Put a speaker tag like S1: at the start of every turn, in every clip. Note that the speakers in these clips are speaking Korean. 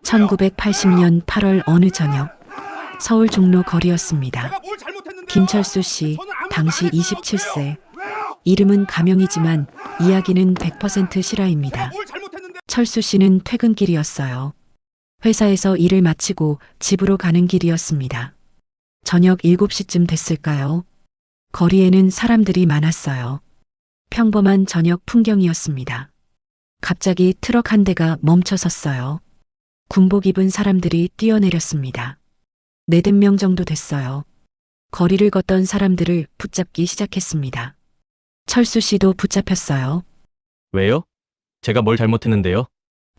S1: 1980년 8월 어느 저녁 서울 종로 거리였습니다. 김철수 씨, 당시 27세. 이름은 가명이지만 이야기는 100% 실화입니다. 철수 씨는 퇴근길이었어요. 회사에서 일을 마치고 집으로 가는 길이었습니다. 저녁 7시쯤 됐을까요? 거리에는 사람들이 많았어요. 평범한 저녁 풍경이었습니다. 갑자기 트럭 한 대가 멈춰 섰어요. 군복 입은 사람들이 뛰어내렸습니다. 4~5명 정도 됐어요. 거리를 걷던 사람들을 붙잡기 시작했습니다. 철수 씨도 붙잡혔어요.
S2: 왜요? 제가 뭘 잘못했는데요?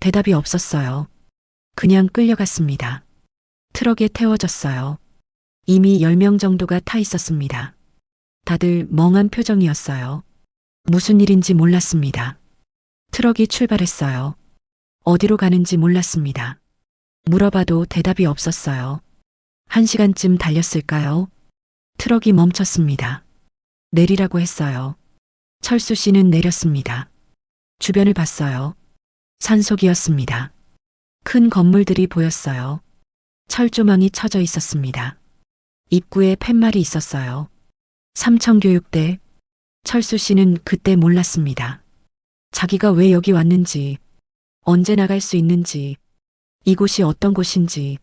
S1: 대답이 없었어요. 그냥 끌려갔습니다. 트럭에 태워졌어요. 이미 10명 정도가 타 있었습니다. 다들 멍한 표정이었어요. 무슨 일인지 몰랐습니다. 트럭이 출발했어요. 어디로 가는지 몰랐습니다. 물어봐도 대답이 없었어요. 1시간쯤 달렸을까요? 트럭이 멈췄습니다. 내리라고 했어요. 철수 씨는 내렸습니다. 주변을 봤어요. 산속이었습니다. 큰 건물들이 보였어요. 철조망이 쳐져 있었습니다. 입구에 팻말이 있었어요. 삼청교육대. 철수 씨는 그때 몰랐습니다. 자기가 왜 여기 왔는지, 언제 나갈 수 있는지, 이곳이 어떤 곳인지,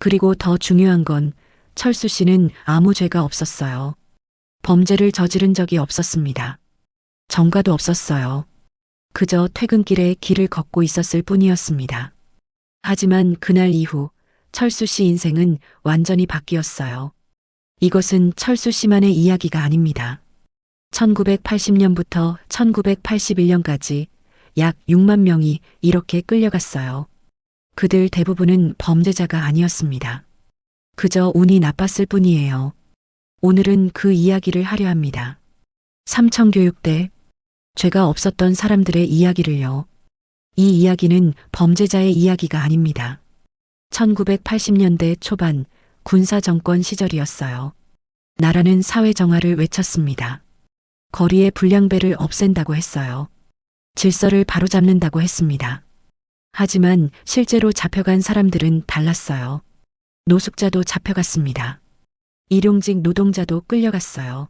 S1: 그리고 더 중요한 건 철수 씨는 아무 죄가 없었어요. 범죄를 저지른 적이 없었습니다. 전과도 없었어요. 그저 퇴근길에 길을 걷고 있었을 뿐이었습니다. 하지만 그날 이후 철수 씨 인생은 완전히 바뀌었어요. 이것은 철수 씨만의 이야기가 아닙니다. 1980년부터 1981년까지 약 6만 명이 이렇게 끌려갔어요. 그들 대부분은 범죄자가 아니었습니다. 그저 운이 나빴을 뿐이에요. 오늘은 그 이야기를 하려 합니다. 삼청교육대, 죄가 없었던 사람들의 이야기를요. 이 이야기는 범죄자의 이야기가 아닙니다. 1980년대 초반 군사정권 시절이었어요. 나라는 사회정화를 외쳤습니다. 거리의 불량배를 없앤다고 했어요. 질서를 바로잡는다고 했습니다. 하지만 실제로 잡혀간 사람들은 달랐어요. 노숙자도 잡혀갔습니다. 일용직 노동자도 끌려갔어요.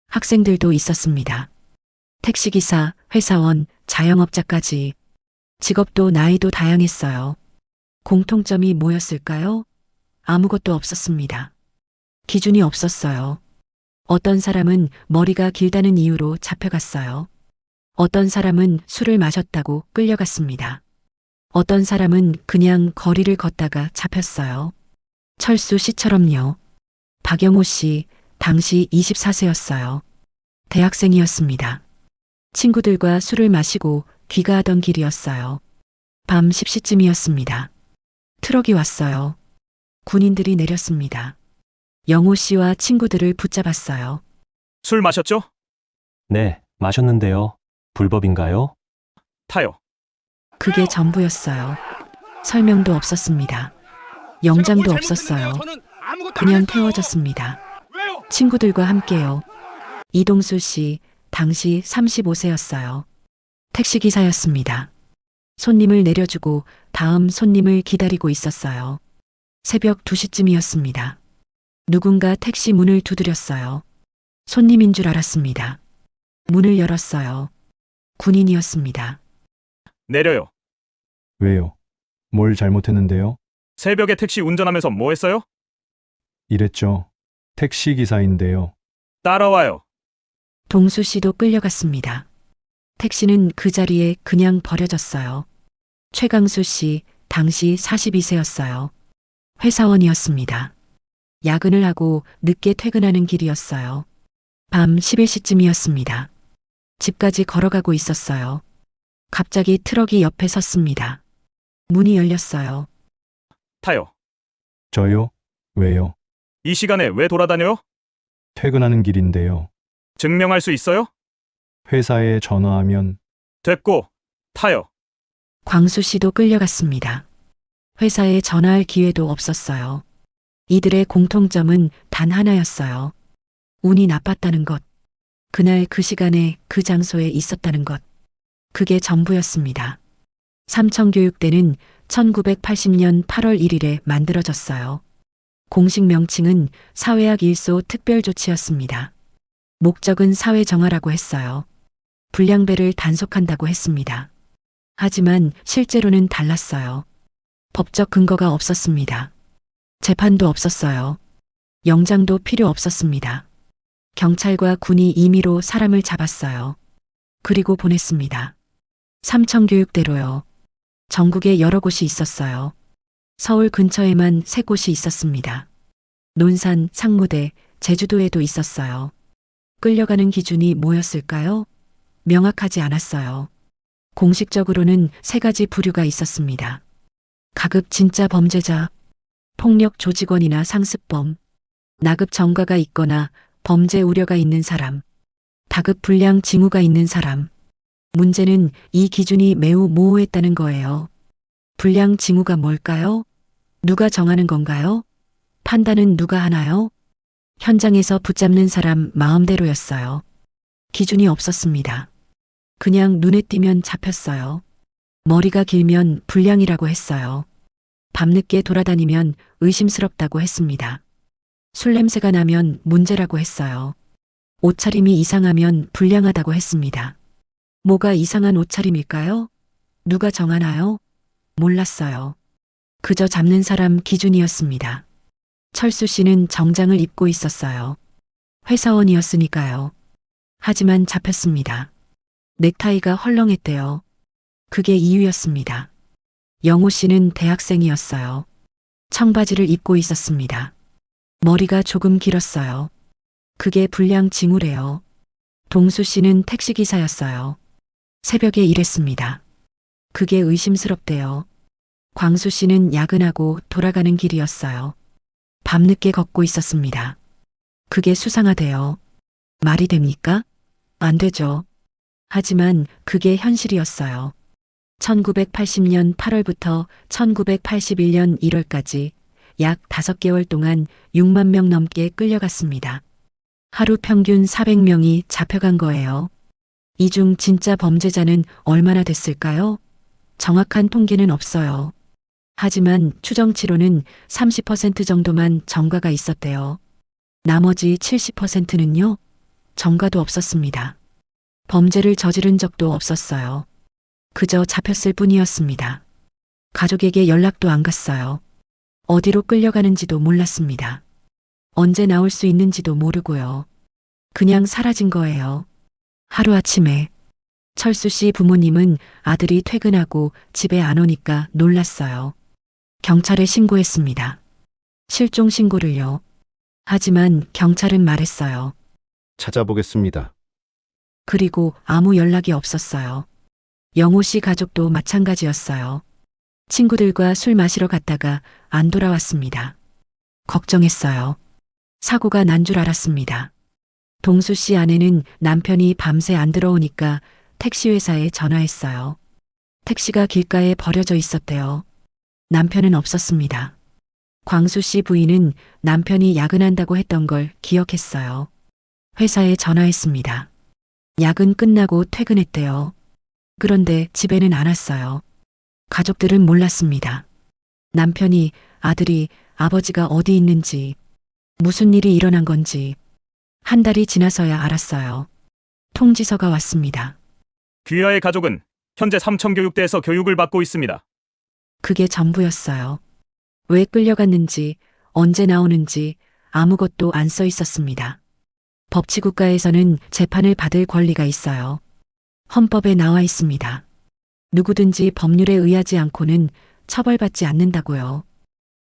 S1: 학생들도 있었습니다. 택시기사, 회사원, 자영업자까지. 직업도 나이도 다양했어요. 공통점이 뭐였을까요? 아무것도 없었습니다. 기준이 없었어요. 어떤 사람은 머리가 길다는 이유로 잡혀갔어요. 어떤 사람은 술을 마셨다고 끌려갔습니다. 어떤 사람은 그냥 거리를 걷다가 잡혔어요. 철수 씨처럼요. 박영호 씨, 당시 24세였어요. 대학생이었습니다. 친구들과 술을 마시고 귀가하던 길이었어요. 밤 10시쯤이었습니다. 트럭이 왔어요. 군인들이 내렸습니다. 영호 씨와 친구들을 붙잡았어요.
S2: 술 마셨죠?
S3: 네, 마셨는데요. 불법인가요?
S2: 타요.
S1: 그게 전부였어요. 설명도 없었습니다. 영장도 없었어요. 그냥 태워졌습니다. 친구들과 함께요. 이동수 씨, 당시 35세였어요. 택시기사였습니다. 손님을 내려주고 다음 손님을 기다리고 있었어요. 새벽 2시쯤이었습니다. 누군가 택시 문을 두드렸어요. 손님인 줄 알았습니다. 문을 열었어요. 군인이었습니다.
S2: 내려요.
S4: 왜요? 뭘 잘못했는데요?
S2: 새벽에 택시 운전하면서 뭐 했어요?
S4: 이랬죠. 택시 기사인데요.
S2: 따라와요.
S1: 동수 씨도 끌려갔습니다. 택시는 그 자리에 그냥 버려졌어요. 최강수 씨, 당시 42세였어요. 회사원이었습니다. 야근을 하고 늦게 퇴근하는 길이었어요. 밤 11시쯤이었습니다. 집까지 걸어가고 있었어요. 갑자기 트럭이 옆에 섰습니다. 문이 열렸어요.
S2: 타요.
S4: 저요? 왜요?
S2: 이 시간에 왜 돌아다녀요?
S4: 퇴근하는 길인데요.
S2: 증명할 수 있어요?
S4: 회사에 전화하면
S2: 됐고, 타요.
S1: 광수 씨도 끌려갔습니다. 회사에 전화할 기회도 없었어요. 이들의 공통점은 단 하나였어요. 운이 나빴다는 것. 그날 그 시간에 그 장소에 있었다는 것. 그게 전부였습니다. 삼청교육대는 1980년 8월 1일에 만들어졌어요. 공식 명칭은 사회학 일소 특별조치였습니다. 목적은 사회 정화라고 했어요. 불량배를 단속한다고 했습니다. 하지만 실제로는 달랐어요. 법적 근거가 없었습니다. 재판도 없었어요. 영장도 필요 없었습니다. 경찰과 군이 임의로 사람을 잡았어요. 그리고 보냈습니다. 삼청교육대로요. 전국에 여러 곳이 있었어요. 서울 근처에만 3곳이 있었습니다. 논산, 상무대, 제주도에도 있었어요. 끌려가는 기준이 뭐였을까요? 명확하지 않았어요. 공식적으로는 3가지 부류가 있었습니다. 가급 진짜 범죄자, 폭력 조직원이나 상습범, 나급 전과가 있거나 범죄 우려가 있는 사람, 다급 불량 징후가 있는 사람. 문제는 이 기준이 매우 모호했다는 거예요. 불량 징후가 뭘까요? 누가 정하는 건가요? 판단은 누가 하나요? 현장에서 붙잡는 사람 마음대로였어요. 기준이 없었습니다. 그냥 눈에 띄면 잡혔어요. 머리가 길면 불량이라고 했어요. 밤늦게 돌아다니면 의심스럽다고 했습니다. 술 냄새가 나면 문제라고 했어요. 옷차림이 이상하면 불량하다고 했습니다. 뭐가 이상한 옷차림일까요? 누가 정하나요? 몰랐어요. 그저 잡는 사람 기준이었습니다. 철수 씨는 정장을 입고 있었어요. 회사원이었으니까요. 하지만 잡혔습니다. 넥타이가 헐렁했대요. 그게 이유였습니다. 영호 씨는 대학생이었어요. 청바지를 입고 있었습니다. 머리가 조금 길었어요. 그게 불량 징후래요. 동수 씨는 택시기사였어요. 새벽에 일했습니다. 그게 의심스럽대요. 광수 씨는 야근하고 돌아가는 길이었어요. 밤늦게 걷고 있었습니다. 그게 수상하대요. 말이 됩니까? 안 되죠. 하지만 그게 현실이었어요. 1980년 8월부터 1981년 1월까지 약 5개월 동안 6만 명 넘게 끌려갔습니다. 하루 평균 400명이 잡혀간 거예요. 이 중 진짜 범죄자는 얼마나 됐을까요? 정확한 통계는 없어요. 하지만 추정치로는 30% 정도만 전과가 있었대요. 나머지 70%는요? 전과도 없었습니다. 범죄를 저지른 적도 없었어요. 그저 잡혔을 뿐이었습니다. 가족에게 연락도 안 갔어요. 어디로 끌려가는지도 몰랐습니다. 언제 나올 수 있는지도 모르고요. 그냥 사라진 거예요. 하루아침에 철수 씨 부모님은 아들이 퇴근하고 집에 안 오니까 놀랐어요. 경찰에 신고했습니다. 실종 신고를요. 하지만 경찰은 말했어요.
S5: 찾아보겠습니다.
S1: 그리고 아무 연락이 없었어요. 영호 씨 가족도 마찬가지였어요. 친구들과 술 마시러 갔다가 안 돌아왔습니다. 걱정했어요. 사고가 난 줄 알았습니다. 동수 씨 아내는 남편이 밤새 안 들어오니까 택시회사에 전화했어요. 택시가 길가에 버려져 있었대요. 남편은 없었습니다. 광수 씨 부인은 남편이 야근한다고 했던 걸 기억했어요. 회사에 전화했습니다. 야근 끝나고 퇴근했대요. 그런데 집에는 안 왔어요. 가족들은 몰랐습니다. 남편이, 아들이, 아버지가 어디 있는지, 무슨 일이 일어난 건지 한 달이 지나서야 알았어요. 통지서가 왔습니다.
S2: 귀하의 가족은 현재 삼청교육대에서 교육을 받고 있습니다.
S1: 그게 전부였어요. 왜 끌려갔는지, 언제 나오는지 아무것도 안 써 있었습니다. 법치국가에서는 재판을 받을 권리가 있어요. 헌법에 나와 있습니다. 누구든지 법률에 의하지 않고는 처벌받지 않는다고요.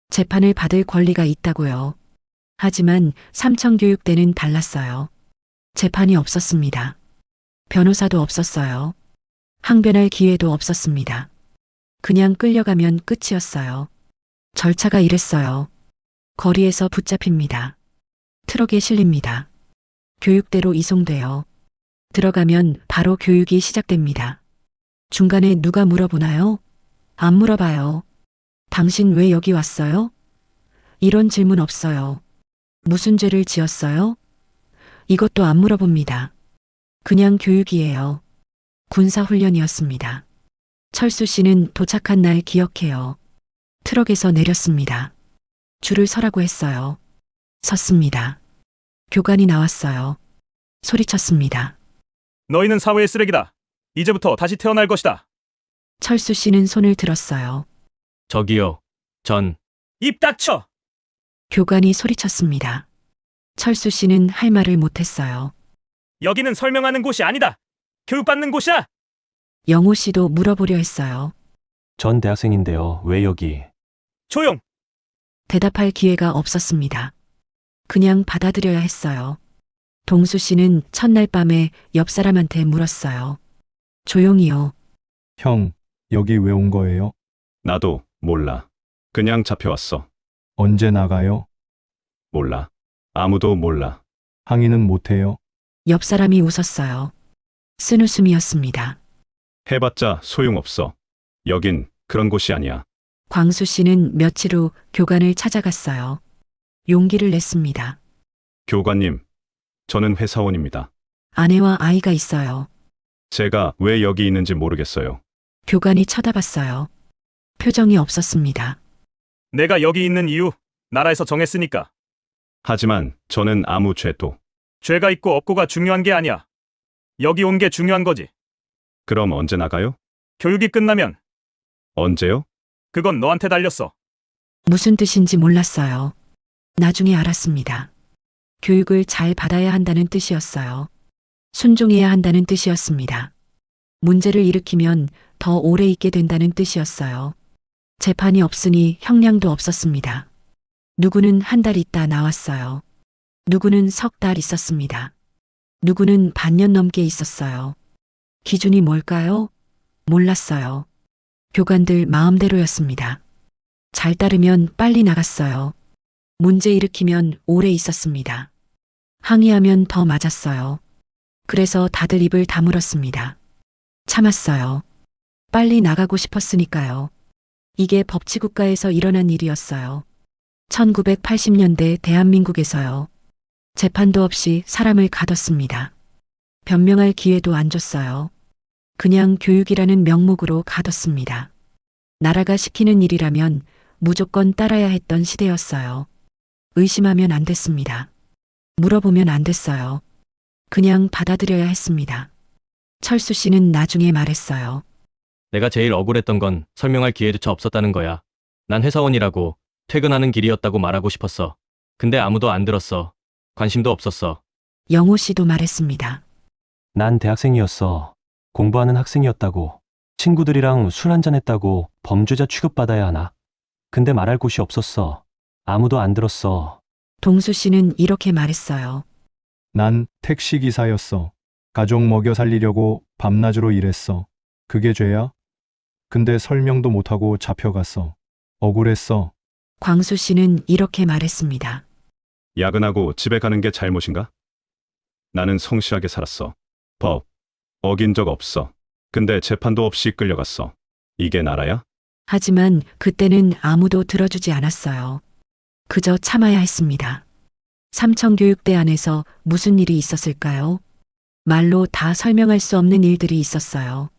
S1: 재판을 받을 권리가 있다고요. 하지만 삼청교육대는 달랐어요. 재판이 없었습니다. 변호사도 없었어요. 항변할 기회도 없었습니다. 그냥 끌려가면 끝이었어요. 절차가 이랬어요. 거리에서 붙잡힙니다. 트럭에 실립니다. 교육대로 이송돼요. 들어가면 바로 교육이 시작됩니다. 중간에 누가 물어보나요? 안 물어봐요. 당신 왜 여기 왔어요? 이런 질문 없어요. 무슨 죄를 지었어요? 이것도 안 물어봅니다. 그냥 교육이에요. 군사훈련이었습니다. 철수 씨는 도착한 날 기억해요. 트럭에서 내렸습니다. 줄을 서라고 했어요. 섰습니다. 교관이 나왔어요. 소리쳤습니다.
S2: 너희는 사회의 쓰레기다. 이제부터 다시 태어날 것이다.
S1: 철수 씨는 손을 들었어요.
S6: 저기요. 전
S2: 입 닥쳐!
S1: 교관이 소리쳤습니다. 철수 씨는 할 말을 못했어요.
S2: 여기는 설명하는 곳이 아니다. 교육받는 곳이야.
S1: 영호 씨도 물어보려 했어요.
S3: 전 대학생인데요. 왜 여기?
S2: 조용!
S1: 대답할 기회가 없었습니다. 그냥 받아들여야 했어요. 동수 씨는 첫날 밤에 옆 사람한테 물었어요. 조용히요.
S4: 형, 여기 왜 온 거예요?
S5: 나도 몰라. 그냥 잡혀왔어.
S4: 언제 나가요?
S5: 몰라. 아무도 몰라.
S4: 항의는 못해요?
S1: 옆 사람이 웃었어요. 쓴웃음이었습니다.
S5: 해봤자 소용없어. 여긴 그런 곳이 아니야.
S1: 광수 씨는 며칠 후 교관을 찾아갔어요. 용기를 냈습니다.
S5: 교관님, 저는 회사원입니다.
S1: 아내와 아이가 있어요.
S5: 제가 왜 여기 있는지 모르겠어요.
S1: 교관이 쳐다봤어요. 표정이 없었습니다.
S2: 내가 여기 있는 이유 나라에서 정했으니까.
S5: 하지만 저는 아무 죄도.
S2: 죄가 있고 없고가 중요한 게 아니야. 여기 온 게 중요한 거지.
S5: 그럼 언제 나가요?
S2: 교육이 끝나면.
S5: 언제요?
S2: 그건 너한테 달렸어.
S1: 무슨 뜻인지 몰랐어요. 나중에 알았습니다. 교육을 잘 받아야 한다는 뜻이었어요. 순종해야 한다는 뜻이었습니다. 문제를 일으키면 더 오래 있게 된다는 뜻이었어요. 재판이 없으니 형량도 없었습니다. 누구는 한 달 있다 나왔어요. 누구는 석 달 있었습니다. 누구는 반년 넘게 있었어요. 기준이 뭘까요? 몰랐어요. 교관들 마음대로였습니다. 잘 따르면 빨리 나갔어요. 문제 일으키면 오래 있었습니다. 항의하면 더 맞았어요. 그래서 다들 입을 다물었습니다. 참았어요. 빨리 나가고 싶었으니까요. 이게 법치국가에서 일어난 일이었어요. 1980년대 대한민국에서요. 재판도 없이 사람을 가뒀습니다. 변명할 기회도 안 줬어요. 그냥 교육이라는 명목으로 가뒀습니다. 나라가 시키는 일이라면 무조건 따라야 했던 시대였어요. 의심하면 안 됐습니다. 물어보면 안 됐어요. 그냥 받아들여야 했습니다. 철수 씨는 나중에 말했어요.
S6: 내가 제일 억울했던 건 설명할 기회조차 없었다는 거야. 난 회사원이라고 퇴근하는 길이었다고 말하고 싶었어. 근데 아무도 안 들었어. 관심도 없었어.
S1: 영호 씨도 말했습니다.
S3: 난 대학생이었어. 공부하는 학생이었다고. 친구들이랑 술 한잔했다고 범죄자 취급받아야 하나? 근데 말할 곳이 없었어. 아무도 안 들었어.
S1: 동수 씨는 이렇게 말했어요.
S4: 난 택시기사였어. 가족 먹여 살리려고 밤낮으로 일했어. 그게 죄야? 근데 설명도 못하고 잡혀갔어. 억울했어.
S1: 광수 씨는 이렇게 말했습니다.
S5: 야근하고 집에 가는 게 잘못인가? 나는 성실하게 살았어. 법 어긴 적 없어. 근데 재판도 없이 끌려갔어. 이게 나라야?
S1: 하지만 그때는 아무도 들어주지 않았어요. 그저 참아야 했습니다. 삼청교육대 안에서 무슨 일이 있었을까요? 말로 다 설명할 수 없는 일들이 있었어요.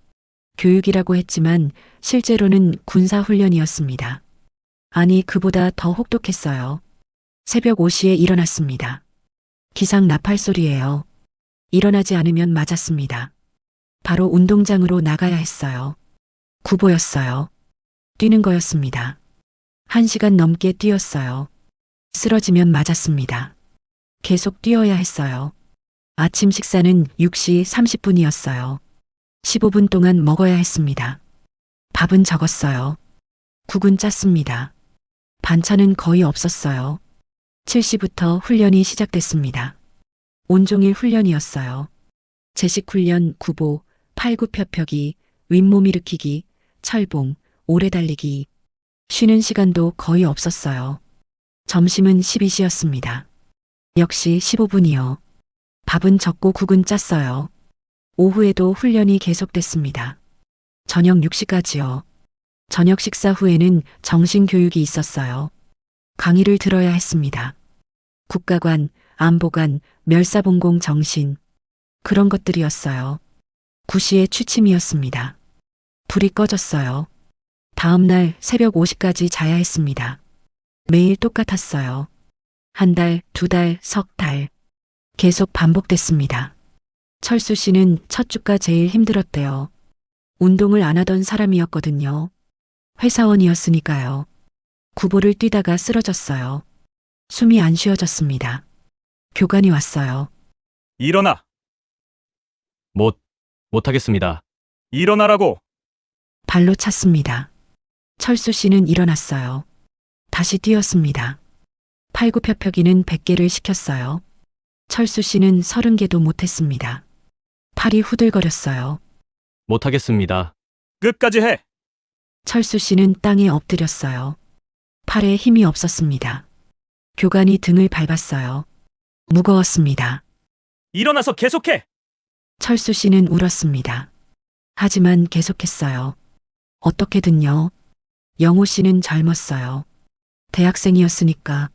S1: 교육이라고 했지만 실제로는 군사훈련이었습니다. 아니, 그보다 더 혹독했어요. 새벽 5시에 일어났습니다. 기상 나팔 소리예요. 일어나지 않으면 맞았습니다. 바로 운동장으로 나가야 했어요. 구보였어요. 뛰는 거였습니다. 1시간 넘게 뛰었어요. 쓰러지면 맞았습니다. 계속 뛰어야 했어요. 아침 식사는 6시 30분이었어요. 15분 동안 먹어야 했습니다. 밥은 적었어요. 국은 짰습니다. 반찬은 거의 없었어요. 7시부터 훈련이 시작됐습니다. 온종일 훈련이었어요. 제식 훈련, 구보, 팔굽혀펴기, 윗몸 일으키기, 철봉, 오래 달리기. 쉬는 시간도 거의 없었어요. 점심은 12시였습니다. 역시 15분이요. 밥은 적고 국은 짰어요. 오후에도 훈련이 계속됐습니다. 저녁 6시까지요. 저녁 식사 후에는 정신교육이 있었어요. 강의를 들어야 했습니다. 국가관, 안보관, 멸사봉공 정신. 그런 것들이었어요. 구시의 취침이었습니다. 불이 꺼졌어요. 다음 날 새벽 5시까지 자야 했습니다. 매일 똑같았어요. 한 달, 두 달, 석 달. 계속 반복됐습니다. 철수 씨는 첫 주가 제일 힘들었대요. 운동을 안 하던 사람이었거든요. 회사원이었으니까요. 구보를 뛰다가 쓰러졌어요. 숨이 안 쉬어졌습니다. 교관이 왔어요.
S2: 일어나.
S6: 못하겠습니다.
S2: 일어나라고.
S1: 발로 찼습니다. 철수 씨는 일어났어요. 다시 뛰었습니다. 팔굽혀펴기는 100개를 시켰어요. 철수 씨는 30개도 못했습니다. 팔이 후들거렸어요.
S6: 못하겠습니다.
S2: 끝까지 해.
S1: 철수 씨는 땅에 엎드렸어요. 팔에 힘이 없었습니다. 교관이 등을 밟았어요. 무거웠습니다.
S2: 일어나서 계속해.
S1: 철수 씨는 울었습니다. 하지만 계속했어요. 어떻게든요. 영호 씨는 젊었어요. 대학생이었으니까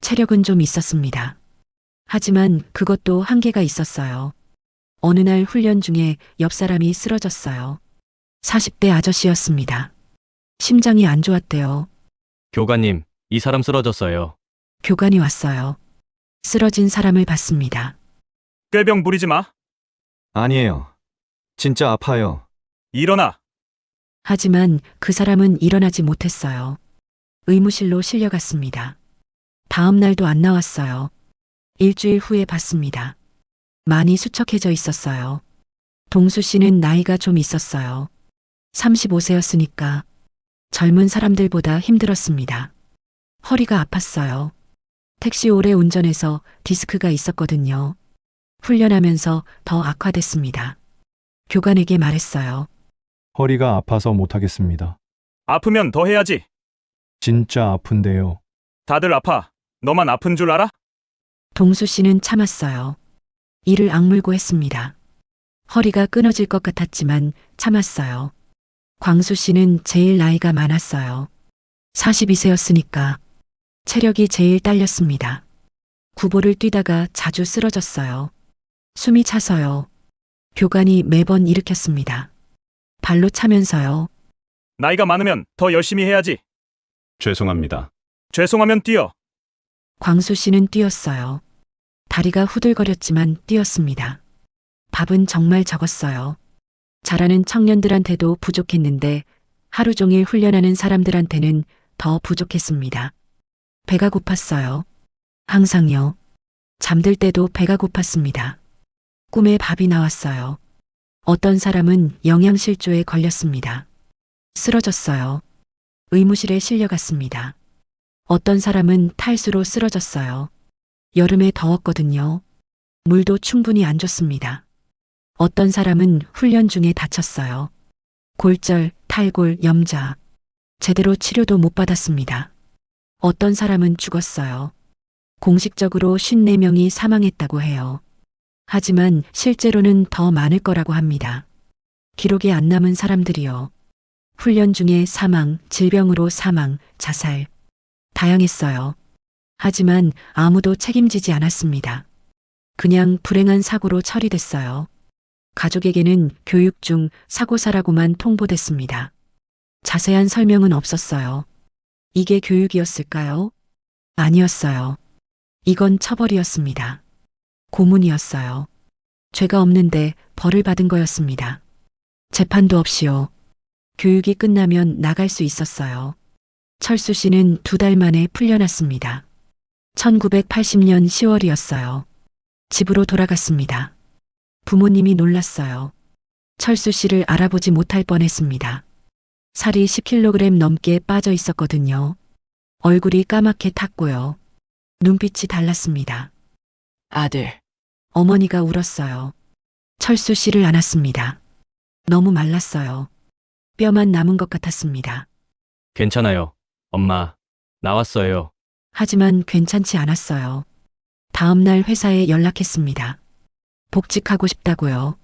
S1: 체력은 좀 있었습니다. 하지만 그것도 한계가 있었어요. 어느 날 훈련 중에 옆 사람이 쓰러졌어요. 40대 아저씨였습니다. 심장이 안 좋았대요.
S6: 교관님, 이 사람 쓰러졌어요.
S1: 교관이 왔어요. 쓰러진 사람을 봤습니다.
S2: 꾀병 부리지 마.
S7: 아니에요. 진짜 아파요.
S2: 일어나.
S1: 하지만 그 사람은 일어나지 못했어요. 의무실로 실려갔습니다. 다음 날도 안 나왔어요. 일주일 후에 봤습니다. 많이 수척해져 있었어요. 동수 씨는 나이가 좀 있었어요. 35세였으니까 젊은 사람들보다 힘들었습니다. 허리가 아팠어요. 택시 오래 운전해서 디스크가 있었거든요. 훈련하면서 더 악화됐습니다. 교관에게 말했어요.
S4: 허리가 아파서 못하겠습니다.
S2: 아프면 더 해야지.
S4: 진짜 아픈데요.
S2: 다들 아파. 너만 아픈 줄 알아?
S1: 동수 씨는 참았어요. 이를 악물고 했습니다. 허리가 끊어질 것 같았지만 참았어요. 광수 씨는 제일 나이가 많았어요. 42세였으니까 체력이 제일 딸렸습니다. 구보를 뛰다가 자주 쓰러졌어요. 숨이 차서요. 교관이 매번 일으켰습니다. 발로 차면서요.
S2: 나이가 많으면 더 열심히 해야지.
S5: 죄송합니다.
S2: 죄송하면 뛰어.
S1: 광수 씨는 뛰었어요. 다리가 후들거렸지만 뛰었습니다. 밥은 정말 적었어요. 잘하는 청년들한테도 부족했는데 하루 종일 훈련하는 사람들한테는 더 부족했습니다. 배가 고팠어요. 항상요. 잠들 때도 배가 고팠습니다. 꿈에 밥이 나왔어요. 어떤 사람은 영양실조에 걸렸습니다. 쓰러졌어요. 의무실에 실려갔습니다. 어떤 사람은 탈수로 쓰러졌어요. 여름에 더웠거든요. 물도 충분히 안 줬습니다. 어떤 사람은 훈련 중에 다쳤어요. 골절, 탈골, 염좌. 제대로 치료도 못 받았습니다. 어떤 사람은 죽었어요. 공식적으로 54명이 사망했다고 해요. 하지만 실제로는 더 많을 거라고 합니다. 기록에 안 남은 사람들이요. 훈련 중에 사망, 질병으로 사망, 자살. 다양했어요. 하지만 아무도 책임지지 않았습니다. 그냥 불행한 사고로 처리됐어요. 가족에게는 교육 중 사고사라고만 통보됐습니다. 자세한 설명은 없었어요. 이게 교육이었을까요? 아니었어요. 이건 처벌이었습니다. 고문이었어요. 죄가 없는데 벌을 받은 거였습니다. 재판도 없이요. 교육이 끝나면 나갈 수 있었어요. 철수 씨는 2달 만에 풀려났습니다. 1980년 10월이었어요. 집으로 돌아갔습니다. 부모님이 놀랐어요. 철수 씨를 알아보지 못할 뻔했습니다. 살이 10kg 넘게 빠져 있었거든요. 얼굴이 까맣게 탔고요. 눈빛이 달랐습니다.
S8: 아들,
S1: 어머니가 울었어요. 철수 씨를 안았습니다. 너무 말랐어요. 뼈만 남은 것 같았습니다.
S6: 괜찮아요. 엄마, 나왔어요.
S1: 하지만 괜찮지 않았어요. 다음 날 회사에 연락했습니다. 복직하고 싶다고요.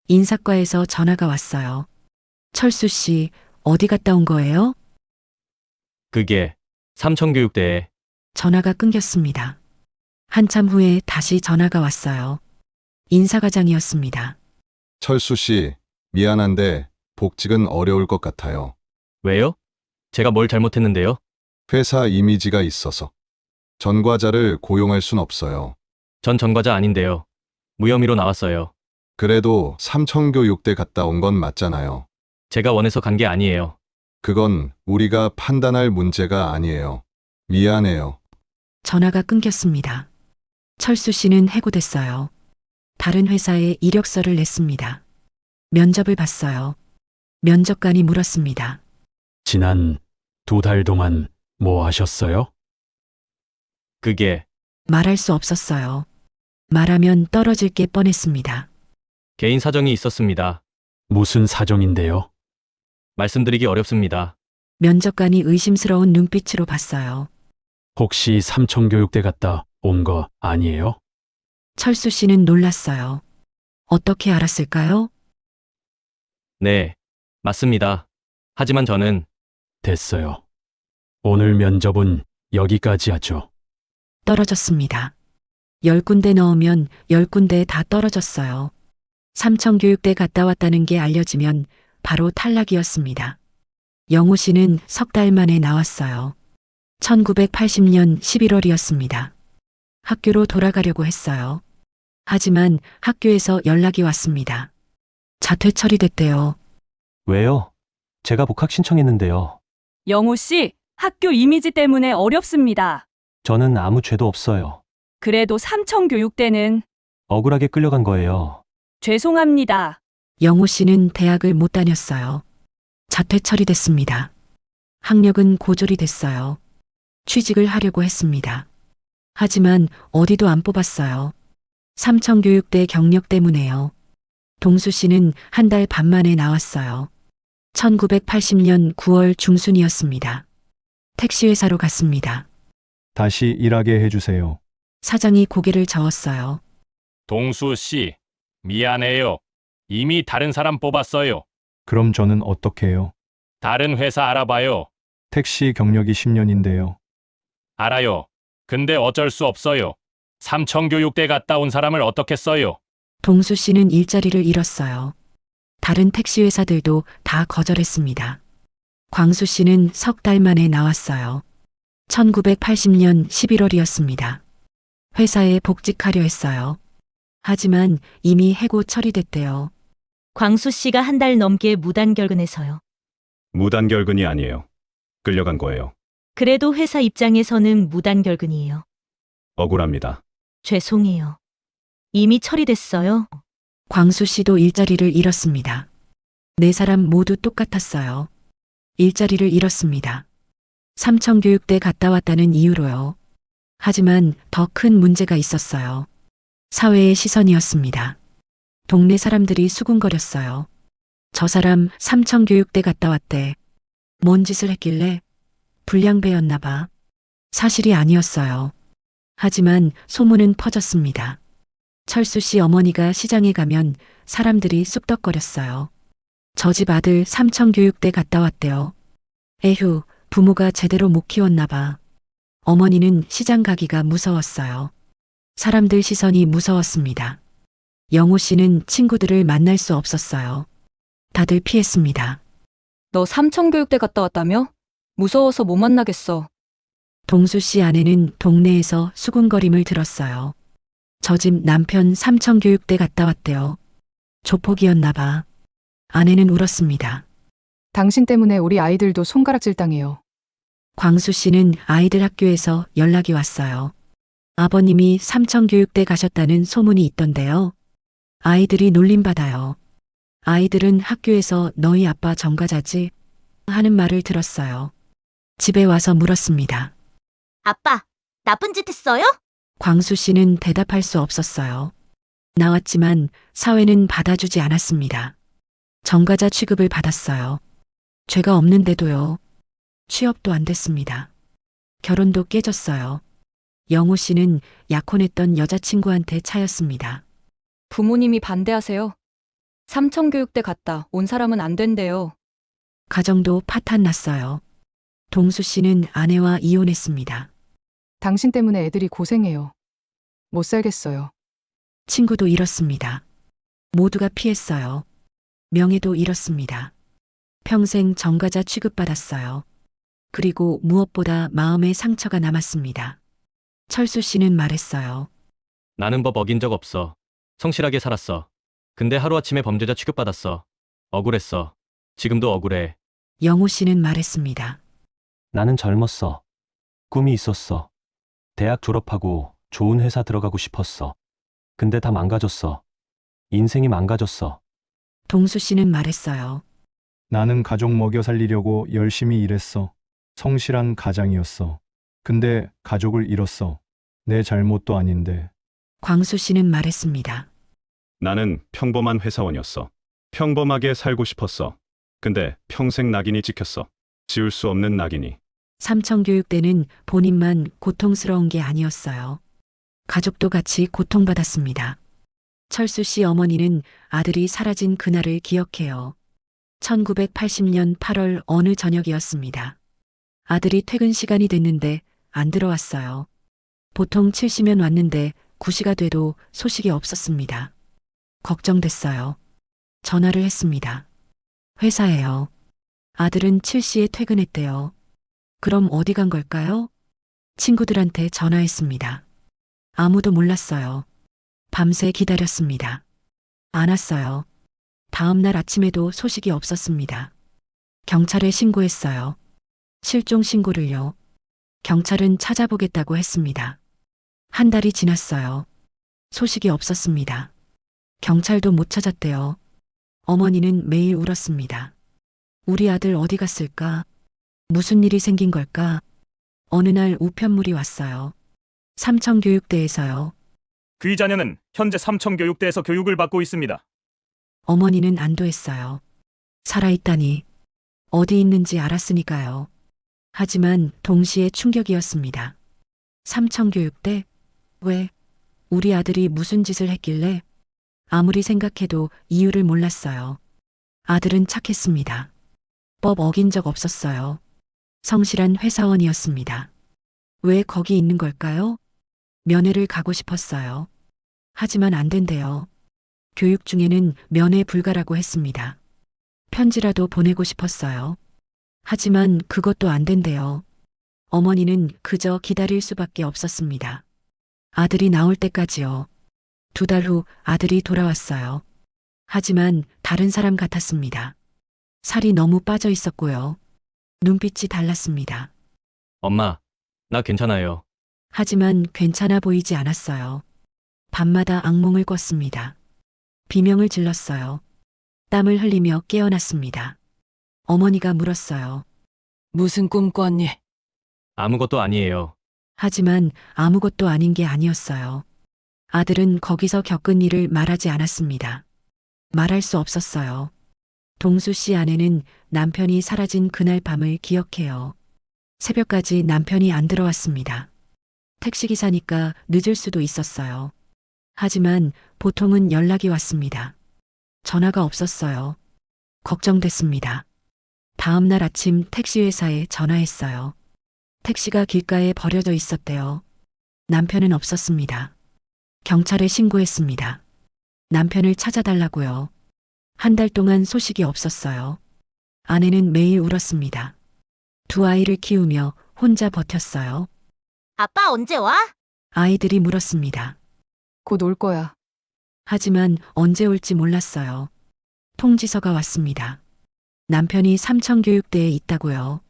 S1: 인사과에서 전화가 왔어요. 철수 씨, 어디 갔다 온 거예요?
S6: 그게 삼청교육대에
S1: 전화가 끊겼습니다. 한참 후에 다시 전화가 왔어요. 인사과장이었습니다.
S9: 철수 씨, 미안한데
S8: 복직은 어려울 것 같아요.
S6: 왜요? 제가 뭘 잘못했는데요?
S8: 회사 이미지가 있어서. 전과자를 고용할 순 없어요.
S6: 전 전과자 아닌데요. 무혐의로 나왔어요.
S8: 그래도 삼청교육대 갔다 온 건 맞잖아요.
S6: 제가 원해서 간 게 아니에요.
S8: 그건 우리가 판단할 문제가 아니에요. 미안해요.
S1: 전화가 끊겼습니다. 철수 씨는 해고됐어요. 다른 회사에 이력서를 냈습니다. 면접을 봤어요. 면접관이 물었습니다.
S9: 지난 2달 동안 뭐 하셨어요?
S6: 그게
S1: 말할 수 없었어요. 말하면 떨어질 게 뻔했습니다.
S6: 개인 사정이 있었습니다.
S9: 무슨 사정인데요?
S6: 말씀드리기 어렵습니다.
S1: 면접관이 의심스러운 눈빛으로 봤어요.
S9: 혹시 삼청교육대 갔다 온 거 아니에요?
S1: 철수 씨는 놀랐어요. 어떻게 알았을까요?
S6: 네, 맞습니다. 하지만 저는
S9: 됐어요. 오늘 면접은 여기까지 하죠.
S1: 떨어졌습니다. 10군데 넣으면 10군데 다 떨어졌어요. 삼청교육대 갔다 왔다는 게 알려지면 바로 탈락이었습니다. 영호 씨는 석 달 만에 나왔어요. 1980년 11월이었습니다. 학교로 돌아가려고 했어요. 하지만 학교에서 연락이 왔습니다. 자퇴 처리됐대요.
S3: 왜요? 제가 복학 신청했는데요.
S10: 영호 씨, 학교 이미지 때문에 어렵습니다.
S3: 저는 아무 죄도 없어요.
S10: 그래도 삼청교육대는
S3: 억울하게 끌려간 거예요.
S10: 죄송합니다.
S1: 영호 씨는 대학을 못 다녔어요. 자퇴 처리됐습니다. 학력은 고졸이 됐어요. 취직을 하려고 했습니다. 하지만 어디도 안 뽑았어요. 삼청교육대 경력 때문에요. 동수 씨는 한 달 반 만에 나왔어요. 1980년 9월 중순이었습니다. 택시회사로 갔습니다.
S4: 다시 일하게 해주세요.
S1: 사장이 고개를 저었어요.
S11: 동수 씨, 미안해요. 이미 다른 사람 뽑았어요.
S4: 그럼 저는 어떻게 해요?
S11: 다른 회사 알아봐요.
S4: 택시 경력이 10년인데요.
S11: 알아요. 근데 어쩔 수 없어요. 삼청교육대 갔다 온 사람을 어떻게 써요?
S1: 동수 씨는 일자리를 잃었어요. 다른 택시 회사들도 다 거절했습니다. 광수 씨는 석 달 만에 나왔어요. 1980년 11월이었습니다. 회사에 복직하려 했어요. 하지만 이미 해고 처리됐대요.
S12: 광수 씨가 한 달 넘게 무단결근해서요.
S5: 무단결근이 아니에요. 끌려간 거예요.
S12: 그래도 회사 입장에서는 무단결근이에요.
S5: 억울합니다.
S12: 죄송해요. 이미 처리됐어요.
S1: 광수 씨도 일자리를 잃었습니다. 네 사람 모두 똑같았어요. 일자리를 잃었습니다. 삼청교육대 갔다 왔다는 이유로요. 하지만 더 큰 문제가 있었어요. 사회의 시선이었습니다. 동네 사람들이 수군거렸어요. 저 사람 삼청교육대 갔다 왔대. 뭔 짓을 했길래? 불량배였나 봐. 사실이 아니었어요. 하지만 소문은 퍼졌습니다. 철수 씨 어머니가 시장에 가면 사람들이 쑥덕거렸어요. 저 집 아들 삼청교육대 갔다 왔대요. 에휴, 부모가 제대로 못 키웠나 봐. 어머니는 시장 가기가 무서웠어요. 사람들 시선이 무서웠습니다. 영호 씨는 친구들을 만날 수 없었어요. 다들 피했습니다.
S10: 너 삼청교육대 갔다 왔다며? 무서워서 못 만나겠어.
S1: 동수 씨 아내는 동네에서 수군거림을 들었어요. 저 집 남편 삼청교육대 갔다 왔대요. 조폭이었나 봐. 아내는 울었습니다.
S10: 당신 때문에 우리 아이들도 손가락질 당해요.
S1: 광수 씨는 아이들 학교에서 연락이 왔어요. 아버님이 삼청교육대 가셨다는 소문이 있던데요. 아이들이 놀림받아요. 아이들은 학교에서 너희 아빠 전과자지? 하는 말을 들었어요. 집에 와서 물었습니다.
S12: 아빠, 나쁜 짓 했어요?
S1: 광수 씨는 대답할 수 없었어요. 나왔지만 사회는 받아주지 않았습니다. 전과자 취급을 받았어요. 죄가 없는데도요. 취업도 안 됐습니다. 결혼도 깨졌어요. 영호 씨는 약혼했던 여자친구한테 차였습니다.
S10: 부모님이 반대하세요. 삼청교육대 갔다 온 사람은 안 된대요.
S1: 가정도 파탄 났어요. 동수 씨는 아내와 이혼했습니다.
S10: 당신 때문에 애들이 고생해요. 못 살겠어요.
S1: 친구도 잃었습니다. 모두가 피했어요. 명예도 잃었습니다. 평생 전과자 취급받았어요. 그리고 무엇보다 마음에 상처가 남았습니다. 철수 씨는 말했어요.
S6: 나는 법 어긴 적 없어. 성실하게 살았어. 근데 하루아침에 범죄자 취급받았어. 억울했어. 지금도 억울해.
S1: 영호 씨는 말했습니다.
S3: 나는 젊었어. 꿈이 있었어. 대학 졸업하고 좋은 회사 들어가고 싶었어. 근데 다 망가졌어. 인생이 망가졌어.
S1: 동수 씨는 말했어요.
S4: 나는 가족 먹여 살리려고 열심히 일했어. 성실한 가장이었어. 근데 가족을 잃었어. 내 잘못도 아닌데.
S1: 광수 씨는 말했습니다.
S5: 나는 평범한 회사원이었어. 평범하게 살고 싶었어. 근데 평생 낙인이 찍혔어. 지울 수 없는 낙인이.
S1: 삼청교육 때는 본인만 고통스러운 게 아니었어요. 가족도 같이 고통받았습니다. 철수 씨 어머니는 아들이 사라진 그날을 기억해요. 1980년 8월 어느 저녁이었습니다. 아들이 퇴근 시간이 됐는데 안 들어왔어요. 보통 7시면 왔는데 9시가 돼도 소식이 없었습니다. 걱정됐어요. 전화를 했습니다. 회사에요. 아들은 7시에 퇴근했대요. 그럼 어디 간 걸까요? 친구들한테 전화했습니다. 아무도 몰랐어요. 밤새 기다렸습니다. 안 왔어요. 다음 날 아침에도 소식이 없었습니다. 경찰에 신고했어요. 실종 신고를요. 경찰은 찾아보겠다고 했습니다. 한 달이 지났어요. 소식이 없었습니다. 경찰도 못 찾았대요. 어머니는 매일 울었습니다. 우리 아들 어디 갔을까? 무슨 일이 생긴 걸까? 어느 날 우편물이 왔어요. 삼청교육대에서요.
S2: 그 자녀는 현재 삼청교육대에서 교육을 받고 있습니다.
S1: 어머니는 안도했어요. 살아있다니. 어디 있는지 알았으니까요. 하지만 동시에 충격이었습니다. 삼청교육대? 왜? 우리 아들이 무슨 짓을 했길래? 아무리 생각해도 이유를 몰랐어요. 아들은 착했습니다. 법 어긴 적 없었어요. 성실한 회사원이었습니다. 왜 거기 있는 걸까요? 면회를 가고 싶었어요. 하지만 안 된대요. 교육 중에는 면회 불가라고 했습니다. 편지라도 보내고 싶었어요. 하지만 그것도 안 된대요. 어머니는 그저 기다릴 수밖에 없었습니다. 아들이 나올 때까지요. 2달 후 아들이 돌아왔어요. 하지만 다른 사람 같았습니다. 살이 너무 빠져 있었고요. 눈빛이 달랐습니다.
S6: 엄마, 나 괜찮아요.
S1: 하지만 괜찮아 보이지 않았어요. 밤마다 악몽을 꿨습니다. 비명을 질렀어요. 땀을 흘리며 깨어났습니다. 어머니가 물었어요.
S13: 무슨 꿈 꿨니?
S6: 아무것도 아니에요.
S1: 하지만 아무것도 아닌 게 아니었어요. 아들은 거기서 겪은 일을 말하지 않았습니다. 말할 수 없었어요. 동수 씨 아내는 남편이 사라진 그날 밤을 기억해요. 새벽까지 남편이 안 들어왔습니다. 택시기사니까 늦을 수도 있었어요. 하지만 보통은 연락이 왔습니다. 전화가 없었어요. 걱정됐습니다. 다음 날 아침 택시회사에 전화했어요. 택시가 길가에 버려져 있었대요. 남편은 없었습니다. 경찰에 신고했습니다. 남편을 찾아달라고요. 한 달 동안 소식이 없었어요. 아내는 매일 울었습니다. 2 아이를 키우며 혼자 버텼어요.
S12: 아빠 언제 와?
S1: 아이들이 물었습니다.
S13: 곧 올 거야.
S1: 하지만 언제 올지 몰랐어요. 통지서가 왔습니다. 남편이 삼청교육대에 있다고요.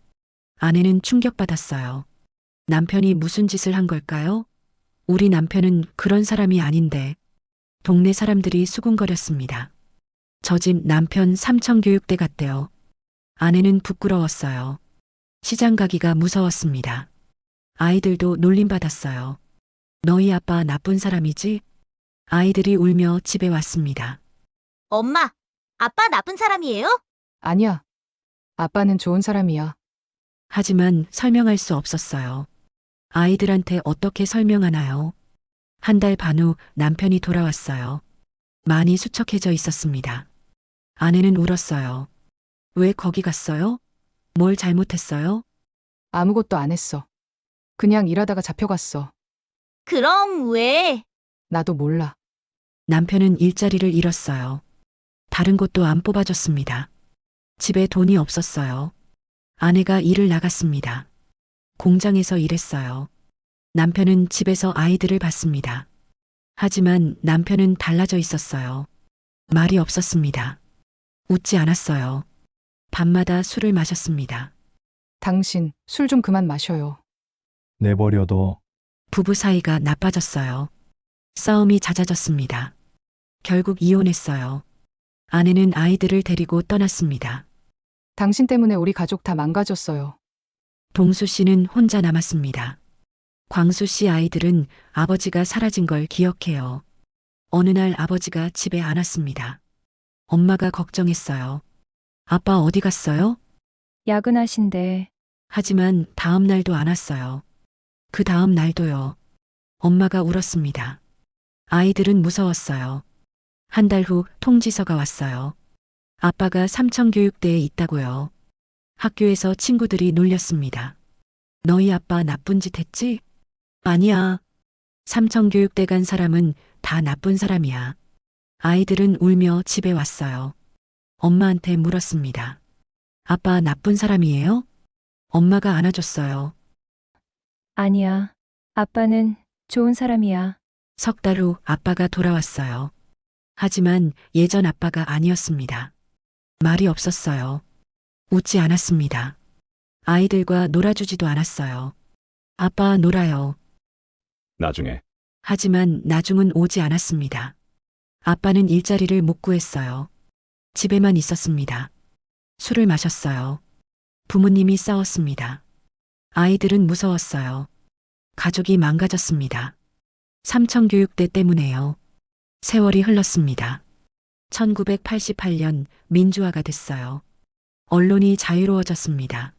S1: 아내는 충격받았어요. 남편이 무슨 짓을 한 걸까요? 우리 남편은 그런 사람이 아닌데. 동네 사람들이 수군거렸습니다. 저 집 남편 삼청교육대 갔대요. 아내는 부끄러웠어요. 시장 가기가 무서웠습니다. 아이들도 놀림받았어요. 너희 아빠 나쁜 사람이지? 아이들이 울며 집에 왔습니다.
S12: 엄마, 아빠 나쁜 사람이에요?
S13: 아니야. 아빠는 좋은 사람이야.
S1: 하지만 설명할 수 없었어요. 아이들한테 어떻게 설명하나요? 한 달 반 후 남편이 돌아왔어요. 많이 수척해져 있었습니다. 아내는 울었어요. 왜 거기 갔어요? 뭘 잘못했어요?
S13: 아무것도 안 했어. 그냥 일하다가 잡혀갔어.
S12: 그럼 왜?
S13: 나도 몰라.
S1: 남편은 일자리를 잃었어요. 다른 곳도 안 뽑아줬습니다. 집에 돈이 없었어요. 아내가 일을 나갔습니다. 공장에서 일했어요. 남편은 집에서 아이들을 봤습니다. 하지만 남편은 달라져 있었어요. 말이 없었습니다. 웃지 않았어요. 밤마다 술을 마셨습니다.
S13: 당신 술 좀 그만 마셔요.
S4: 내버려둬.
S1: 부부 사이가 나빠졌어요. 싸움이 잦아졌습니다. 결국 이혼했어요. 아내는 아이들을 데리고 떠났습니다.
S13: 당신 때문에 우리 가족 다 망가졌어요.
S1: 동수 씨는 혼자 남았습니다. 광수 씨 아이들은 아버지가 사라진 걸 기억해요. 어느 날 아버지가 집에 안 왔습니다. 엄마가 걱정했어요. 아빠 어디 갔어요?
S10: 야근하신대.
S1: 하지만 다음 날도 안 왔어요. 그 다음 날도요. 엄마가 울었습니다. 아이들은 무서웠어요. 한 달 후 통지서가 왔어요. 아빠가 삼청교육대에 있다고요. 학교에서 친구들이 놀렸습니다. 너희 아빠 나쁜 짓 했지? 아니야. 삼청교육대 간 사람은 다 나쁜 사람이야. 아이들은 울며 집에 왔어요. 엄마한테 물었습니다. 아빠 나쁜 사람이에요? 엄마가 안아줬어요.
S10: 아니야. 아빠는 좋은 사람이야.
S1: 석 달 후 아빠가 돌아왔어요. 하지만 예전 아빠가 아니었습니다. 말이 없었어요. 웃지 않았습니다. 아이들과 놀아주지도 않았어요. 아빠 놀아요.
S5: 나중에
S1: 하지만 나중은 오지 않았습니다. 아빠는 일자리를 못 구했어요. 집에만 있었습니다. 술을 마셨어요. 부모님이 싸웠습니다. 아이들은 무서웠어요. 가족이 망가졌습니다. 삼청교육대 때문에요. 세월이 흘렀습니다. 1988년 민주화가 됐어요. 언론이 자유로워졌습니다.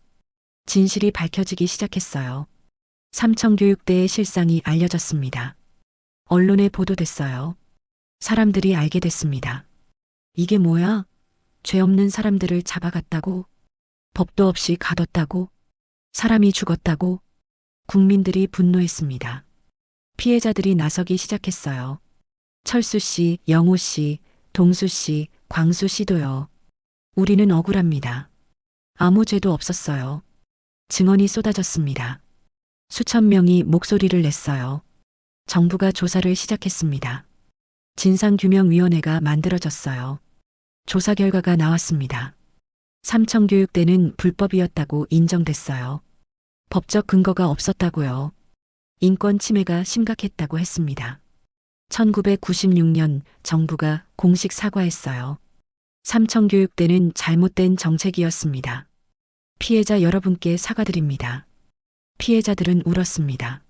S1: 진실이 밝혀지기 시작했어요. 삼청교육대의 실상이 알려졌습니다. 언론에 보도됐어요. 사람들이 알게 됐습니다. 이게 뭐야? 죄 없는 사람들을 잡아갔다고? 법도 없이 가뒀다고? 사람이 죽었다고? 국민들이 분노했습니다. 피해자들이 나서기 시작했어요. 철수 씨, 영호 씨, 동수 씨, 광수 씨도요. 우리는 억울합니다. 아무 죄도 없었어요. 증언이 쏟아졌습니다. 수천 명이 목소리를 냈어요. 정부가 조사를 시작했습니다. 진상규명위원회가 만들어졌어요. 조사 결과가 나왔습니다. 삼청교육대는 불법이었다고 인정됐어요. 법적 근거가 없었다고요. 인권 침해가 심각했다고 했습니다. 1996년 정부가 공식 사과했어요. 삼청교육대는 잘못된 정책이었습니다. 피해자 여러분께 사과드립니다. 피해자들은 울었습니다.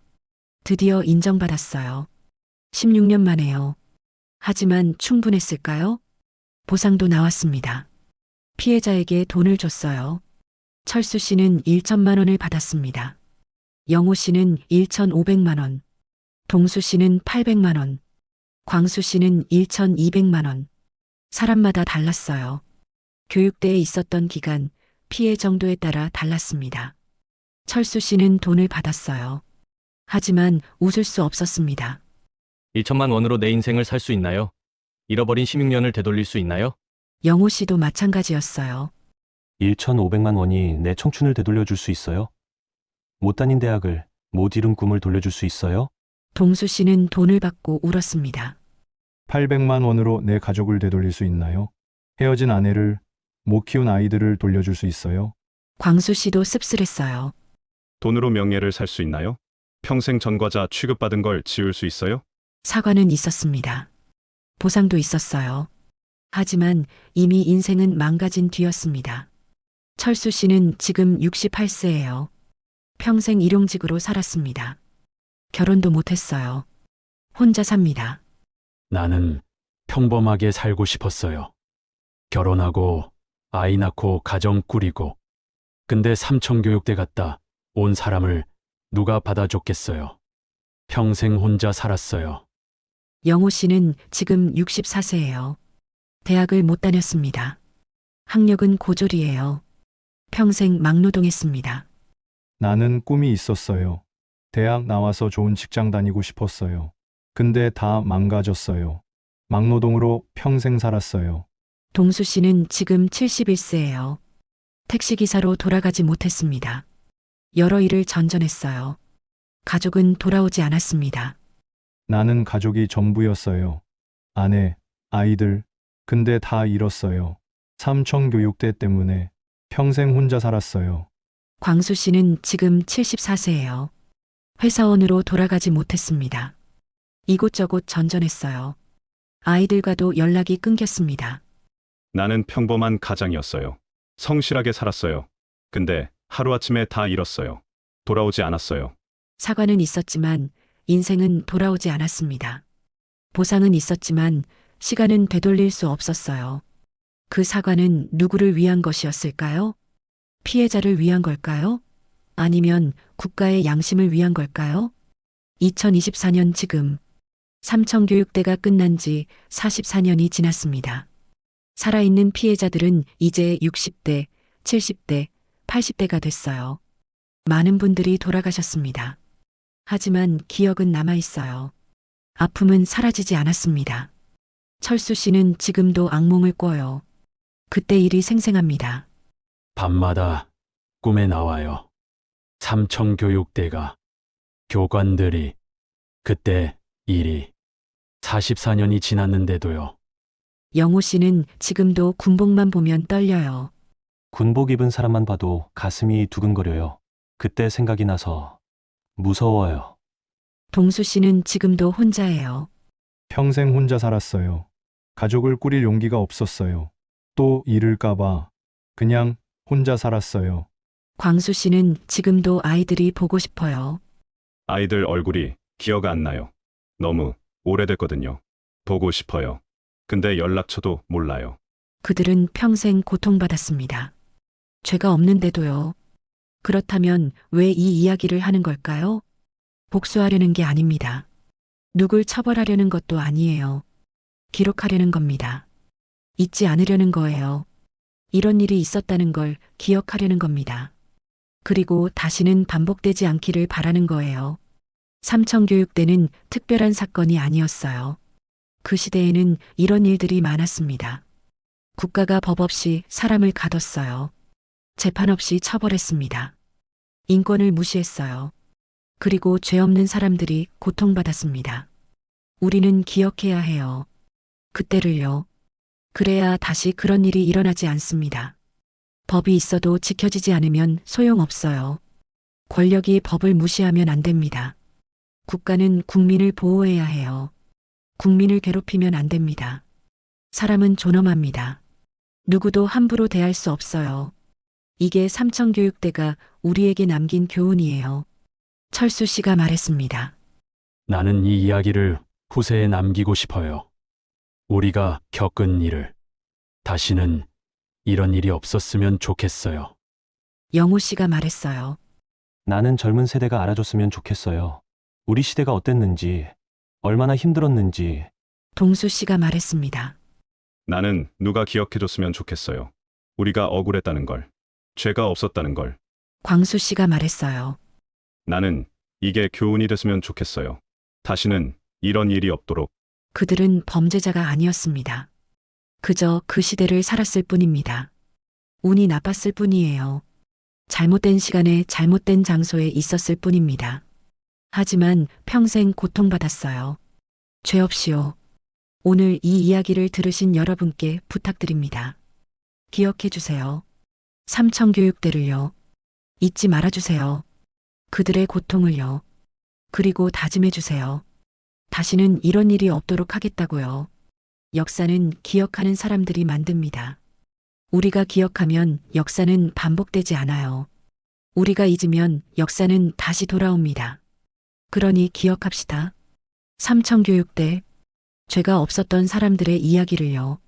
S1: 드디어 인정받았어요. 16년 만에요. 하지만 충분했을까요? 보상도 나왔습니다. 피해자에게 돈을 줬어요. 철수 씨는 1천만 원을 받았습니다. 영호 씨는 1,500만 원, 동수 씨는 800만 원, 광수 씨는 1,200만 원. 사람마다 달랐어요. 교육대에 있었던 기간, 피해 정도에 따라 달랐습니다. 철수 씨는 돈을 받았어요. 하지만 웃을 수 없었습니다.
S6: 1천만 원으로 내 인생을 살 수 있나요? 잃어버린 16년을 되돌릴 수 있나요?
S1: 영호 씨도 마찬가지였어요.
S3: 1,500만 원이 내 청춘을 되돌려줄 수 있어요? 못 다닌 대학을, 못 이룬 꿈을 돌려줄 수 있어요?
S1: 동수 씨는 돈을 받고 울었습니다.
S4: 800만 원으로 내 가족을 되돌릴 수 있나요? 헤어진 아내를, 못 키운 아이들을 돌려줄 수 있어요?
S1: 광수 씨도 씁쓸했어요.
S5: 돈으로 명예를 살 수 있나요? 평생 전과자 취급받은 걸 지울 수 있어요?
S1: 사과는 있었습니다. 보상도 있었어요. 하지만 이미 인생은 망가진 뒤였습니다. 철수 씨는 지금 68세예요. 평생 일용직으로 살았습니다. 결혼도 못했어요. 혼자 삽니다.
S9: 나는 평범하게 살고 싶었어요. 결혼하고 아이 낳고 가정 꾸리고. 근데 삼청교육대 갔다 온 사람을 누가 받아줬겠어요. 평생 혼자 살았어요.
S1: 영호 씨는 지금 64세예요. 대학을 못 다녔습니다. 학력은 고졸이에요. 평생 막노동했습니다.
S4: 나는 꿈이 있었어요. 대학 나와서 좋은 직장 다니고 싶었어요. 근데 다 망가졌어요. 막노동으로 평생 살았어요.
S1: 동수 씨는 지금 71세예요. 택시기사로 돌아가지 못했습니다. 여러 일을 전전했어요. 가족은 돌아오지 않았습니다.
S4: 나는 가족이 전부였어요. 아내, 아이들. 근데 다 잃었어요. 삼청교육대 때문에 평생 혼자 살았어요.
S1: 광수 씨는 지금 74세예요. 회사원으로 돌아가지 못했습니다. 이곳저곳 전전했어요. 아이들과도 연락이 끊겼습니다.
S5: 나는 평범한 가장이었어요. 성실하게 살았어요. 근데 하루아침에 다 잃었어요. 돌아오지 않았어요.
S1: 사과는 있었지만 인생은 돌아오지 않았습니다. 보상은 있었지만 시간은 되돌릴 수 없었어요. 그 사과는 누구를 위한 것이었을까요? 피해자를 위한 걸까요? 아니면 국가의 양심을 위한 걸까요? 2024년 지금 삼청교육대가 끝난 지 44년이 지났습니다. 살아있는 피해자들은 이제 60대, 70대, 80대가 됐어요. 많은 분들이 돌아가셨습니다. 하지만 기억은 남아있어요. 아픔은 사라지지 않았습니다. 철수 씨는 지금도 악몽을 꿔요. 그때 일이 생생합니다.
S9: 밤마다 꿈에 나와요. 삼청교육대가, 교관들이, 그때 일이 44년이 지났는데도요.
S1: 영호 씨는 지금도 군복만 보면 떨려요.
S3: 군복 입은 사람만 봐도 가슴이 두근거려요. 그때 생각이 나서 무서워요.
S1: 동수 씨는 지금도 혼자예요.
S4: 평생 혼자 살았어요. 가족을 꾸릴 용기가 없었어요. 또 잃을까봐 그냥 혼자 살았어요.
S1: 광수 씨는 지금도 아이들이 보고 싶어요.
S5: 아이들 얼굴이 기억 안 나요. 너무 오래됐거든요. 보고 싶어요. 근데 연락처도 몰라요.
S1: 그들은 평생 고통받았습니다. 죄가 없는데도요. 그렇다면 왜 이 이야기를 하는 걸까요? 복수하려는 게 아닙니다. 누굴 처벌하려는 것도 아니에요. 기록하려는 겁니다. 잊지 않으려는 거예요. 이런 일이 있었다는 걸 기억하려는 겁니다. 그리고 다시는 반복되지 않기를 바라는 거예요. 삼청교육대는 특별한 사건이 아니었어요. 그 시대에는 이런 일들이 많았습니다. 국가가 법 없이 사람을 가뒀어요. 재판 없이 처벌했습니다. 인권을 무시했어요. 그리고 죄 없는 사람들이 고통받았습니다. 우리는 기억해야 해요. 그때를요. 그래야 다시 그런 일이 일어나지 않습니다. 법이 있어도 지켜지지 않으면 소용없어요. 권력이 법을 무시하면 안 됩니다. 국가는 국민을 보호해야 해요. 국민을 괴롭히면 안 됩니다. 사람은 존엄합니다. 누구도 함부로 대할 수 없어요. 이게 삼청교육대가 우리에게 남긴 교훈이에요. 철수 씨가 말했습니다.
S9: 나는 이 이야기를 후세에 남기고 싶어요. 우리가 겪은 일을. 다시는 이런 일이 없었으면 좋겠어요.
S1: 영호 씨가 말했어요.
S3: 나는 젊은 세대가 알아줬으면 좋겠어요. 우리 시대가 어땠는지, 얼마나 힘들었는지.
S1: 동수 씨가 말했습니다.
S5: 나는 누가 기억해줬으면 좋겠어요. 우리가 억울했다는 걸. 죄가 없었다는 걸.
S1: 광수 씨가 말했어요.
S5: 나는 이게 교훈이 됐으면 좋겠어요. 다시는 이런 일이 없도록.
S1: 그들은 범죄자가 아니었습니다. 그저 그 시대를 살았을 뿐입니다. 운이 나빴을 뿐이에요. 잘못된 시간에 잘못된 장소에 있었을 뿐입니다. 하지만 평생 고통받았어요. 죄 없이요. 오늘 이 이야기를 들으신 여러분께 부탁드립니다. 기억해 주세요. 삼청교육대를요. 잊지 말아주세요. 그들의 고통을요. 그리고 다짐해 주세요. 다시는 이런 일이 없도록 하겠다고요. 역사는 기억하는 사람들이 만듭니다. 우리가 기억하면 역사는 반복되지 않아요. 우리가 잊으면 역사는 다시 돌아옵니다. 그러니 기억합시다. 삼청교육대, 죄가 없었던 사람들의 이야기를요.